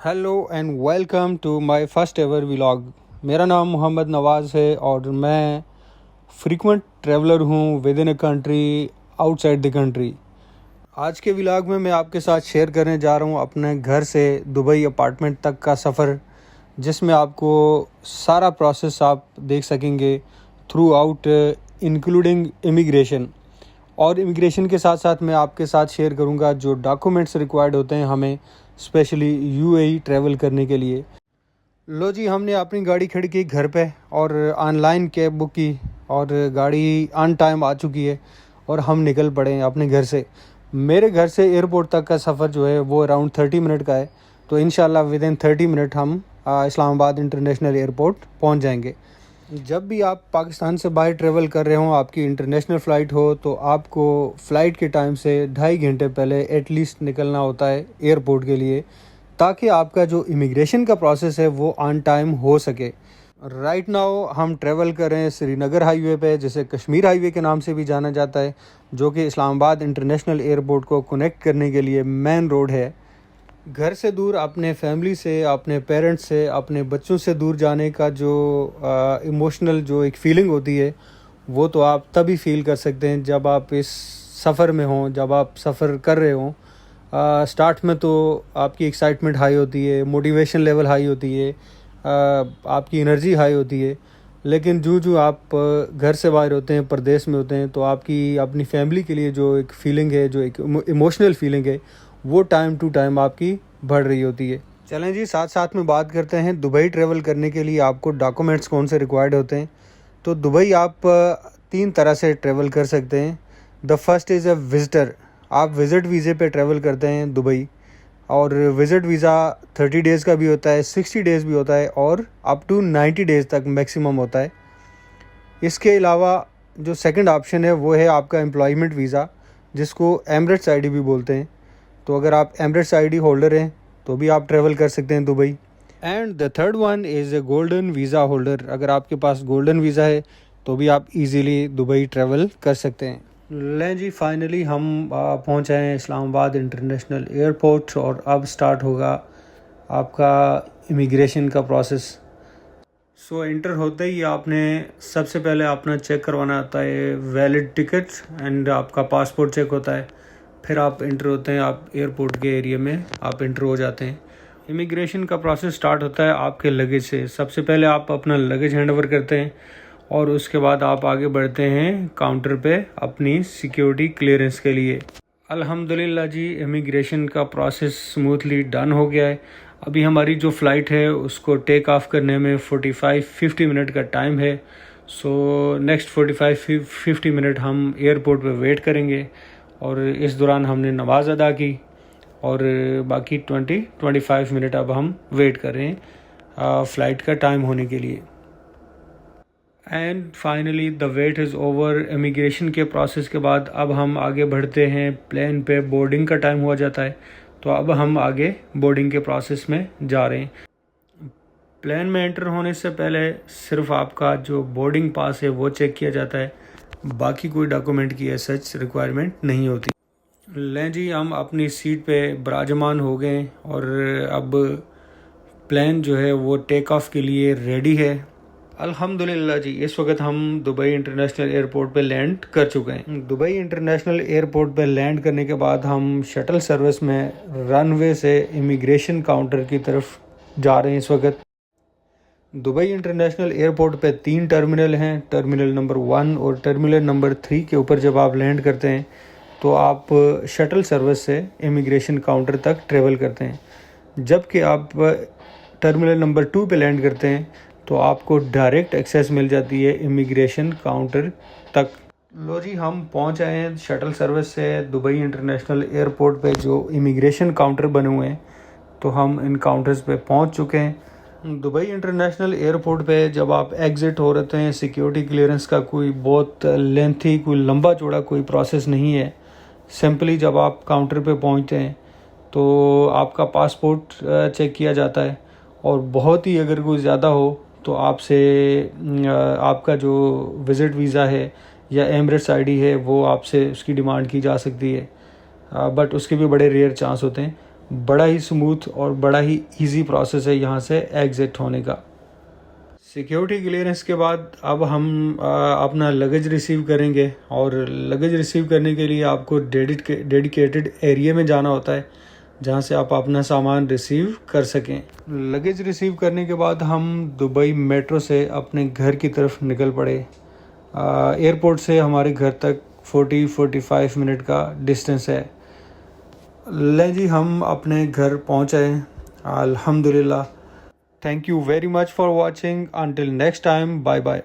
Hello and welcome to my first ever vlog. मेरा नाम मोहम्मद नवाज़ है और मैं फ्रीक्वेंट ट्रैवलर हूँ within a country, outside the country. आज के व्लॉग में मैं आपके साथ शेयर करने जा रहा हूँ अपने घर से दुबई अपार्टमेंट तक का सफ़र, जिसमें आपको सारा प्रोसेस आप देख सकेंगे थ्रू आउट, इंक्लूडिंग इमिग्रेशन। और इमिग्रेशन के साथ साथ मैं आपके साथ शेयर करूंगा जो डॉक्यूमेंट्स रिक्वायर्ड होते हैं हमें स्पेशली यूएई ट्रैवल करने के लिए। लो जी, हमने अपनी गाड़ी खड़ी की घर पे और ऑनलाइन कैब बुक की और गाड़ी ऑन टाइम आ चुकी है और हम निकल पड़े हैं अपने घर से। मेरे घर से एयरपोर्ट तक का सफ़र जो है वो अराउंड 30 मिनट का है, तो इंशाल्लाह विद इन 30 मिनट हम इस्लामाबाद इंटरनेशनल एयरपोर्ट पहुंच जाएंगे। जब भी आप पाकिस्तान से बाहर ट्रैवल कर रहे हो, आपकी इंटरनेशनल फ़्लाइट हो, तो आपको फ़्लाइट के टाइम से 2.5 घंटे पहले एटलीस्ट निकलना होता है एयरपोर्ट के लिए, ताकि आपका जो इमिग्रेशन का प्रोसेस है वो ऑन टाइम हो सके। राइट नाउ हम ट्रैवल कर रहे हैं श्रीनगर हाईवे पे, जिसे कश्मीर हाईवे के नाम से भी जाना जाता है, जो कि इस्लामाबाद इंटरनेशनल एयरपोर्ट को कनेक्ट करने के लिए मेन रोड है। घर से दूर, अपने फैमिली से, अपने पेरेंट्स से, अपने बच्चों से दूर जाने का जो इमोशनल जो एक फ़ीलिंग होती है, वो तो आप तभी फील कर सकते हैं जब आप इस सफ़र में हों, जब आप सफ़र कर रहे हों। स्टार्ट में तो आपकी एक्साइटमेंट हाई होती है, मोटिवेशन लेवल हाई होती है, आपकी एनर्जी हाई होती है। लेकिन जो आप घर से बाहर होते हैं, परदेश में होते हैं, तो आपकी अपनी फैमिली के लिए जो एक फ़ीलिंग है, जो एक इमोशनल फीलिंग है, वो टाइम टू टाइम आपकी बढ़ रही होती है। चलें जी, साथ साथ में बात करते हैं दुबई ट्रैवल करने के लिए आपको डॉक्यूमेंट्स कौन से रिक्वायर्ड होते हैं। तो दुबई आप 3 तरह से ट्रैवल कर सकते हैं। The first is a visitor. आप विज़िट वीज़े पे ट्रैवल करते हैं दुबई, और विज़िट वीज़ा 30 डेज़ का भी होता है, 60 डेज़ भी होता है और अप टू 90 डेज़ तक मैक्सिमम होता है। इसके अलावा जो सेकंड ऑप्शन है वो है आपका एम्प्लॉयमेंट वीज़ा, जिसको एमिरेट्स आईडी भी बोलते हैं। तो अगर आप एमिरेट्स आईडी होल्डर हैं तो भी आप ट्रैवल कर सकते हैं Dubai. And the third one is a golden visa holder. अगर आपके पास गोल्डन वीज़ा है तो भी आप इजीली दुबई ट्रैवल कर सकते हैं। लें जी, फाइनली हम पहुंच आए हैं इस्लामाबाद इंटरनेशनल एयरपोर्ट और अब स्टार्ट होगा आपका इमिग्रेशन का प्रोसेस। सो एंटर होते ही आपने सबसे पहले अपना चेक करवाना होता है वैलिड टिकट, एंड आपका पासपोर्ट चेक होता है। फिर आप एंटर होते हैं, आप एयरपोर्ट के एरिया में आप एंटर हो जाते हैं। इमिग्रेशन का प्रोसेस स्टार्ट होता है आपके लगेज से। सबसे पहले आप अपना लगेज हैंड ओवर करते हैं और उसके बाद आप आगे बढ़ते हैं काउंटर पे अपनी सिक्योरिटी क्लियरेंस के लिए। अल्हम्दुलिल्लाह जी, इमिग्रेशन का प्रोसेस स्मूथली डन हो गया है। अभी हमारी जो फ़्लाइट है उसको टेक ऑफ करने में 45-50 मिनट का टाइम है। सो नेक्स्ट 45-50 मिनट हम एयरपोर्ट पे वेट करेंगे और इस दौरान हमने नमाज अदा की और बाकी 20-25 मिनट अब हम वेट कर रहे हैं फ़्लाइट का टाइम होने के लिए। And finally the wait is over. Immigration के प्रोसेस के बाद अब हम आगे बढ़ते हैं प्लेन पे। बोर्डिंग का टाइम हुआ जाता है, तो अब हम आगे बोर्डिंग के प्रोसेस में जा रहे हैं। प्लेन में एंटर होने से पहले सिर्फ आपका जो बोर्डिंग पास है वो चेक किया जाता है, बाकी कोई डॉक्यूमेंट की सच रिक्वायरमेंट नहीं होती। लें जी, हम अपनी सीट पे विराजमान हो गए और अब प्लेन जो है वो टेक ऑफ के लिए रेडी है। अल्हम्दुलिल्लाह जी, इस वक्त हम दुबई इंटरनेशनल एयरपोर्ट पे लैंड कर चुके हैं। दुबई इंटरनेशनल एयरपोर्ट पे लैंड करने के बाद हम शटल सर्विस में रनवे से इमिग्रेशन काउंटर की तरफ जा रहे हैं इस वक्त। दुबई इंटरनेशनल एयरपोर्ट पे 3 टर्मिनल हैं, टर्मिनल नंबर 1 और टर्मिनल नंबर 3 के ऊपर जब आप लैंड करते हैं तो आप शटल सर्विस से इमिग्रेशन काउंटर तक ट्रेवल करते हैं। जबकि आप टर्मिनल नंबर 2 पे लैंड करते हैं तो आपको डायरेक्ट एक्सेस मिल जाती है इमिग्रेशन काउंटर तक। लो जी, हम पहुंच आए हैं शटल सर्विस से दुबई इंटरनेशनल एयरपोर्ट पे जो इमिग्रेशन काउंटर बने हुए हैं, तो हम इन काउंटर्स पे पहुंच चुके हैं। दुबई इंटरनेशनल एयरपोर्ट पे जब आप एग्ज़िट हो रहे हैं, सिक्योरिटी क्लियरेंस का कोई बहुत लेंथी, कोई लंबा चौड़ा कोई प्रोसेस नहीं है। सिंपली जब आप काउंटर पे पहुंचते हैं तो आपका पासपोर्ट चेक किया जाता है, और बहुत ही अगर कोई ज़्यादा हो तो आपसे आपका जो विज़िट वीज़ा है या एमिरेट्स आईडी है वो आपसे उसकी डिमांड की जा सकती है, बट उसके भी बड़े रेयर चांस होते हैं। बड़ा ही स्मूथ और बड़ा ही इजी प्रोसेस है यहाँ से एग्ज़िट होने का। सिक्योरिटी क्लियरेंस के बाद अब हम अपना लगेज रिसीव करेंगे, और लगेज रिसीव करने के लिए आपको डेडिकेटेड एरिया में जाना होता है जहाँ से आप अपना सामान रिसीव कर सकें। लगेज रिसीव करने के बाद हम दुबई मेट्रो से अपने घर की तरफ निकल पड़े। एयरपोर्ट से हमारे घर तक 40-45 मिनट का डिस्टेंस है। ले जी, हम अपने घर पहुँचे अल्हम्दुलिल्लाह। Thank you very much for watching. Until next time, bye bye.